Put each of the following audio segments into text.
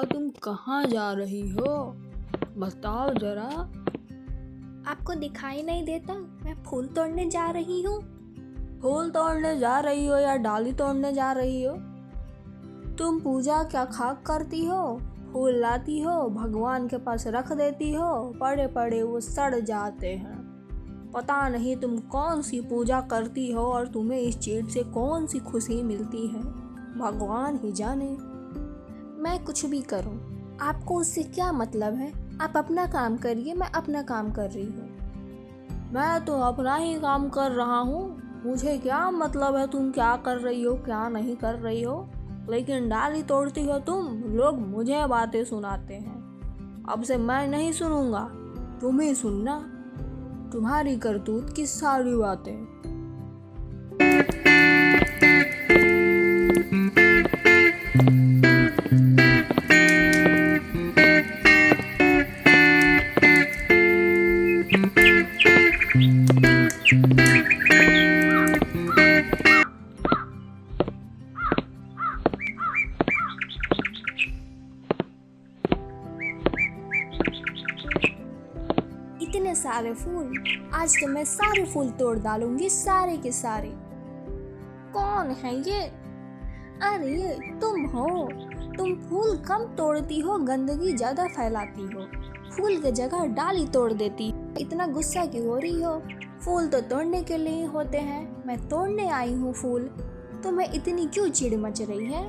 तुम कहाँ जा रही हो? बताओ जरा। आपको दिखाई नहीं देता मैं फूल तोड़ने जा रही हूँ। फूल तोड़ने जा रही हो या डाली तोड़ने जा रही हो? तुम पूजा क्या खाक करती हो? फूल लाती हो, भगवान के पास रख देती हो, पड़े पड़े वो सड़ जाते हैं। पता नहीं तुम कौन सी पूजा करती हो और तुम्हें इस चीज से कौन सी खुशी मिलती है, भगवान ही जाने। मैं कुछ भी करूँ, आपको उससे क्या मतलब है? आप अपना काम करिए, मैं अपना काम कर रही हूँ। मैं तो अपना ही काम कर रहा हूँ, मुझे क्या मतलब है तुम क्या कर रही हो क्या नहीं कर रही हो। लेकिन डाली तोड़ती हो तुम, लोग मुझे बातें सुनाते हैं। अब से मैं नहीं सुनूंगा, तुम ही सुनना, तुम्हारी करतूत की सारी बातें। इतने सारे फूल, आज तो मैं सारे फूल तोड़ डालूंगी, सारे के सारे। कौन है ये? अरे ये तुम हो। तुम फूल कम तोड़ती हो, गंदगी ज्यादा फैलाती हो, फूल की जगह डाली तोड़ देती हो। इतना गुस्सा क्यों हो रही हो? फूल तो तोड़ने के लिए होते हैं, मैं तोड़ने आई हूँ फूल, तो मैं इतनी क्यों चिढ़ मच रही है?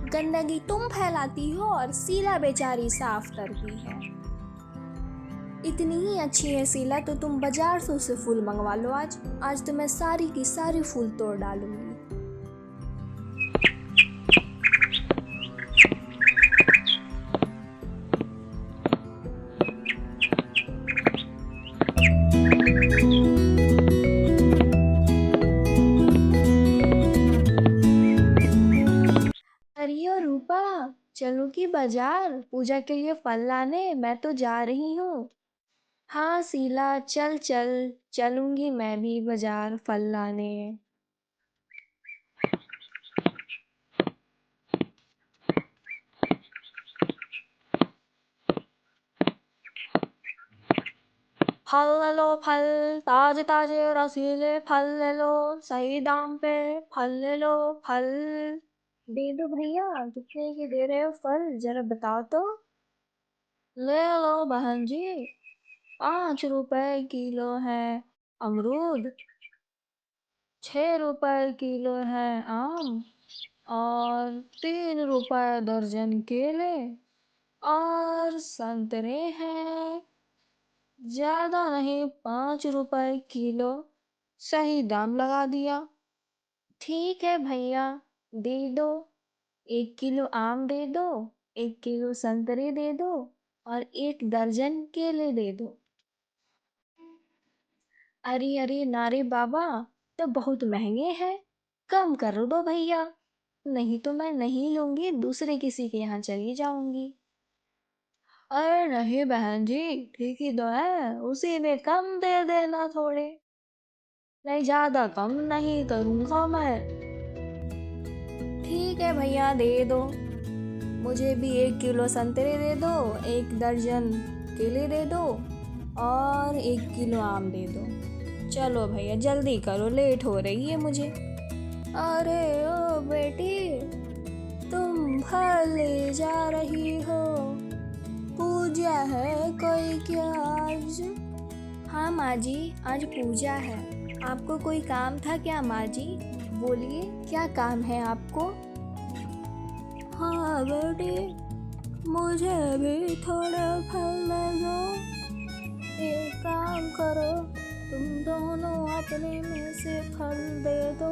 गंदगी तुम फैलाती हो और शीला बेचारी साफ करती है। इतनी ही अच्छी है शीला तो तुम बाजार से उसे फूल मंगवा लो। आज तो मैं सारी की सारी फूल तोड़ डालूंगी। अरे ओ रूपा, चलो की बाजार पूजा के लिए फल लाने, मैं तो जा रही हूँ। हाँ शीला, चल चल, चलूंगी मैं भी बाजार फल लाने। फल ले लो फल, ताजे ताजे रसीले फल ले लो, सही दाम पे फल ले लो फल। दे दो भैया, कितने के दे रहे हो फल, जरा बताओ तो। ले लो बहन जी, 5 रुपए किलो है अमरूद, 6 रुपए किलो है आम, और 3 रुपए दर्जन केले, और संतरे हैं ज्यादा नहीं, 5 रुपए किलो। सही दाम लगा दिया। ठीक है भैया, दे दो। 1 किलो आम दे दो, 1 किलो संतरे दे दो, और 1 दर्जन केले दे दो। अरे अरे नारे बाबा, तो बहुत महंगे हैं, कम कर दो भैया, नहीं तो मैं नहीं लूंगी, दूसरे किसी के यहाँ चली जाऊंगी। अरे नहीं बहन जी, ठीक ही तो है, उसी में कम दे देना थोड़े। नहीं, ज्यादा कम नहीं करूंगा मैं। ठीक है भैया, दे दो। मुझे भी 1 किलो संतरे दे दो, 1 दर्जन केले दे दो, और 1 किलो आम दे दो। चलो भैया जल्दी करो, लेट हो रही है मुझे। अरे ओ बेटी, तुम फल ले जा रही हो, पूजा है कोई क्या आज? हाँ माँ जी, आज पूजा है। आपको कोई काम था क्या माँ जी? बोलिए, क्या काम है आपको? हाँ बेटी, मुझे भी थोड़े फल दे दो। एक काम करो, तुम दोनों अपने में से फल दे दो।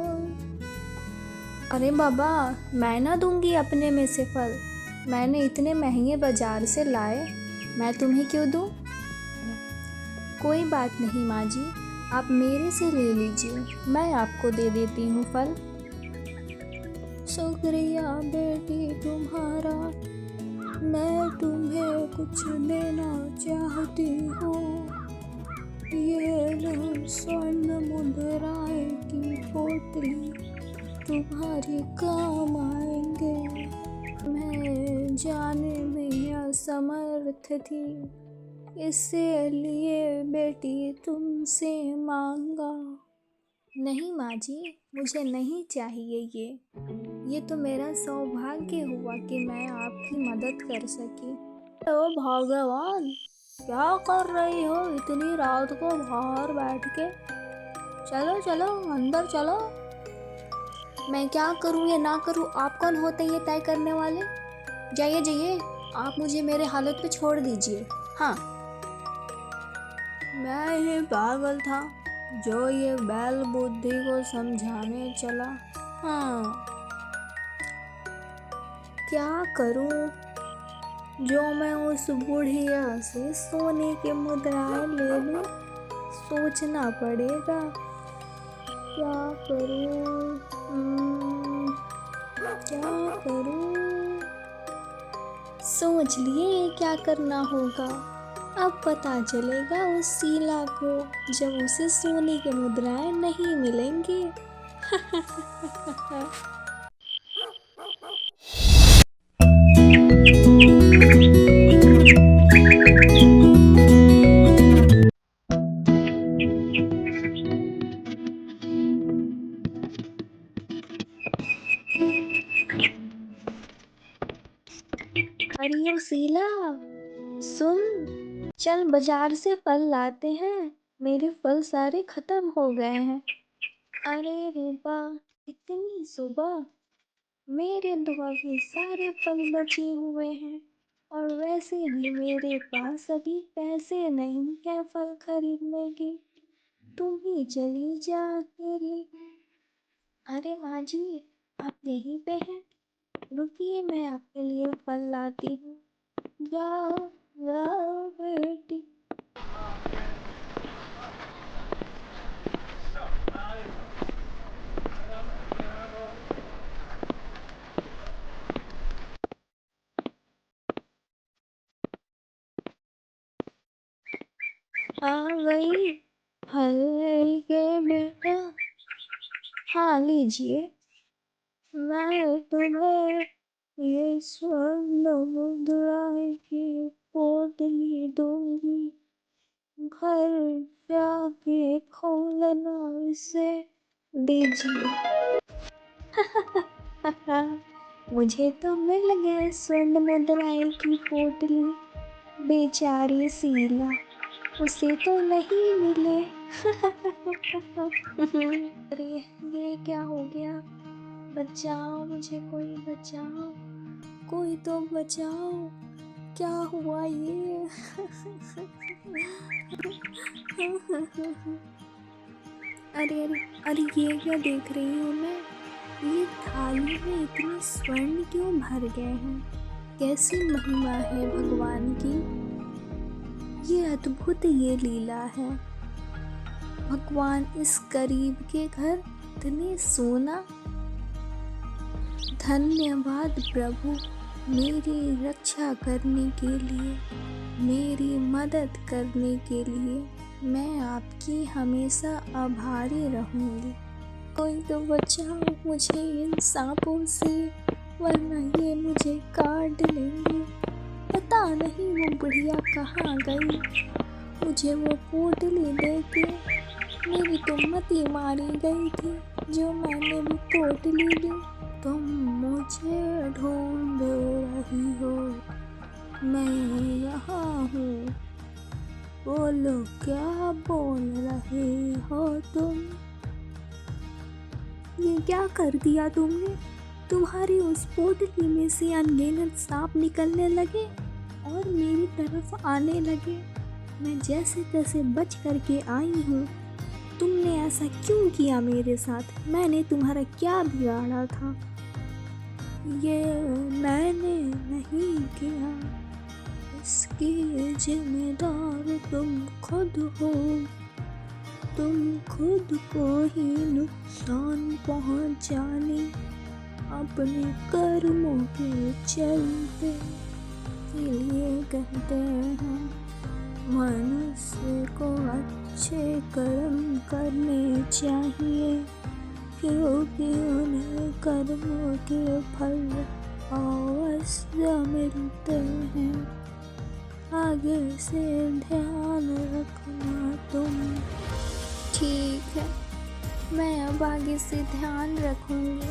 अरे बाबा, मैं ना दूंगी अपने में से फल, मैंने इतने महंगे बाजार से लाए, मैं तुम्हें क्यों दूं? कोई बात नहीं माँ जी, आप मेरे से ले लीजिए, मैं आपको दे देती हूँ फल। शुक्रिया बेटी तुम्हारा, मैं तुम्हें कुछ देना चाहती हूँ। ये लो स्वर्ण मुद्राएं की पोटली, तुम्हारे काम आएंगे। मैं जाने में असमर्थ थी, इसलिए बेटी तुमसे मांगा। नहीं माँ जी, मुझे नहीं चाहिए ये तो मेरा सौभाग्य हुआ कि मैं आपकी मदद कर सकी। ओ भगवान, क्या कर रही हो इतनी रात को बाहर बैठ के? चलो चलो अंदर चलो। मैं क्या करूँ या ना करूँ, आप कौन होते ये तय करने वाले? जाइए जाइए, आप मुझे मेरे हालत पे छोड़ दीजिए। हाँ, मैं ही पागल था जो ये बैल बुद्धि को समझाने चला। हाँ, क्या करूं? जो मैं उस बुढ़िया से सोने के मुद्राएं ले लूं, सोचना पड़ेगा। क्या करूं? क्या करूं? सोच लिए क्या करना होगा। अब पता चलेगा उस शीला को जब उसे सोने के मुद्राएं नहीं मिलेंगे। अरे शीला, सुन, चल बाजार से फल लाते हैं। मेरे फल सारे खत्म हो गए हैं। अरे रूपा, इतनी सुबह? मेरे दुआ के सारे फल बचे हुए हैं और वैसे भी मेरे पास अभी पैसे नहीं है फल खरीदने के। तुम ही चली जा अकेले। अरे माँ जी, आप यहीं पे हैं? रुकिए, मैं आपके लिए फल लाती हूँ। जाओ जाओ बेटी। आ गई फल के बेटा। हाँ लीजिए, मैं तुम्हें ये स्वर्ण मुद्राएं की पोटली दूंगी। घर जाके खोलना इसे दीजिए। मुझे तो मिल गए स्वर्ण मुद्राएं की पोटली। बेचारी शीला, उसे तो नहीं मिले। अरे ये क्या हो गया? बचाओ मुझे, कोई बचाओ, कोई तो बचाओ। क्या हुआ ये? अरे अरे अरे, ये क्या देख रही हूँ मैं? ये थाली में इतने स्वर्ण क्यों भर गए हैं? कैसी महिमा है भगवान की। ये अद्भुत ये लीला है। भगवान इस गरीब के घर इतने सोना। धन्यवाद प्रभु, मेरी रक्षा करने के लिए, मेरी मदद करने के लिए। मैं आपकी हमेशा आभारी रहूँगी। कोई तो बचाओ मुझे इन सांपों से, वरना ये मुझे काट लेंगे। पता नहीं वो बुढ़िया कहाँ गई। मुझे वो पोटली देके मेरी तो मती मारी गई थी जो मैंने वो पोटली ली। तुम मुझे ढूंढ रही हो, मैं यहाँ हूँ। बोलो क्या बोल रहे हो तुम? ये क्या कर दिया तुमने? तुम्हारी उस पोटली में से अनगिनत सांप निकलने लगे और मेरी तरफ आने लगे। मैं जैसे तैसे बच करके आई हूँ। तुमने ऐसा क्यों किया मेरे साथ? मैंने तुम्हारा क्या बिगाड़ा था? ये मैंने नहीं किया, इसकी जिम्मेदार तुम खुद हो। तुम खुद को ही नुकसान पहुंचाने अपने कर्मों के चलते। इसलिए कहते हैं मनुष्य को अच्छे कर्म करने चाहिए, क्योंकि उन्हें कर्मों के फल अवश्य मिलते हैं, आगे से ध्यान रखना तुम। ठीक है, मैं अब आगे से ध्यान रखूंगी।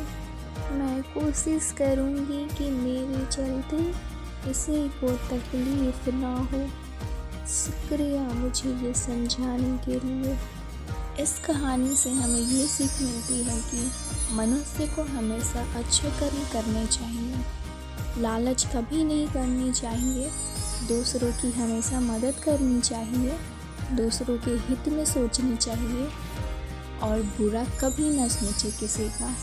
मैं कोशिश करूंगी कि मेरे चलते किसी को तकलीफ ना हो। शुक्रिया मुझे ये समझाने के लिए। इस कहानी से हमें ये सीख मिलती है कि मनुष्य को हमेशा अच्छे कर्म करने चाहिए, लालच कभी नहीं करनी चाहिए, दूसरों की हमेशा मदद करनी चाहिए, दूसरों के हित में सोचनी चाहिए और बुरा कभी न सोचे किसी का।